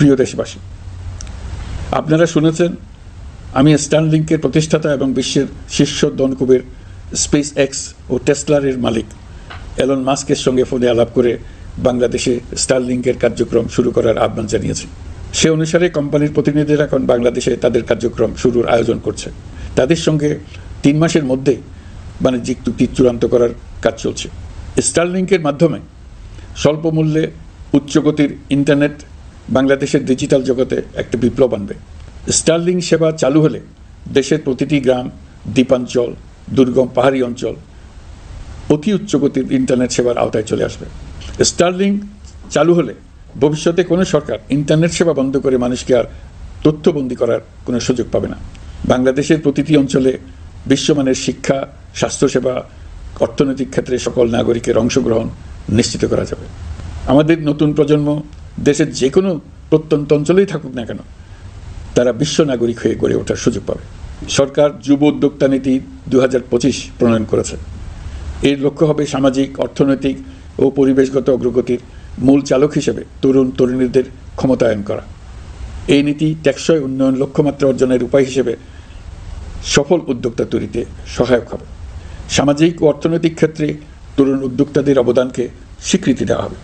প্রিয় দেশবাসী, আপনারা শুনেছেন আমি স্টারলিংকের প্রতিষ্ঠাতা এবং বিশ্বের শীর্ষ ধনকুবের স্পেস এক্স ও টেসলার মালিক এলন মাস্কের সঙ্গে ফোনে আলাপ করে বাংলাদেশে স্টারলিংকের কার্যক্রম শুরু করার আহ্বান জানিয়েছি। সে অনুসারে কোম্পানির প্রতিনিধিরা এখন বাংলাদেশে তাদের কার্যক্রম শুরুর আয়োজন করছে। তাদের সঙ্গে 3 মাসের মধ্যেই বাণিজ্যিক চুক্তি চূড়ান্ত করার কাজ চলছে। স্টারলিংকের মাধ্যমে স্বল্প মূল্যে উচ্চগতির ইন্টারনেট বাংলাদেশের ডিজিটাল জগতে একটা বিপ্লব আনবে। স্টারলিংক সেবা চালু হলে দেশের প্রতিটি গ্রাম, দ্বীপাঞ্চল, দুর্গম পাহাড়ি অঞ্চল অতি উচ্চগতির ইন্টারনেট সেবার আওতায় চলে আসবে। স্টারলিংক চালু হলে ভবিষ্যতে কোনো সরকার ইন্টারনেট সেবা বন্ধ করে মানুষকে আর তথ্যবন্দী করার কোনো সুযোগ পাবে না। বাংলাদেশের প্রতিটি অঞ্চলে বিশ্বমানের শিক্ষা, স্বাস্থ্যসেবা, অর্থনৈতিক ক্ষেত্রে সকল নাগরিকের অংশগ্রহণ নিশ্চিত করা যাবে। আমাদের নতুন প্রজন্ম দেশের যে কোনো প্রত্যন্ত অঞ্চলেই থাকুক না কেন, তারা বিশ্ব নাগরিক হয়ে গড়ে ওঠার সুযোগ পাবে। সরকার যুব উদ্যোক্তা নীতি 2025 প্রণয়ন করেছে। এর লক্ষ্য হবে সামাজিক, অর্থনৈতিক ও পরিবেশগত অগ্রগতির মূল চালক হিসেবে তরুণ তরুণীদের ক্ষমতায়ন করা। এই নীতি টেকসই উন্নয়ন লক্ষ্যমাত্রা অর্জনের উপায় হিসেবে সফল উদ্যোক্তা তৈরিতে সহায়ক হবে। সামাজিক ও অর্থনৈতিক ক্ষেত্রে তরুণ উদ্যোক্তাদের অবদানকে স্বীকৃতি দেওয়া হবে।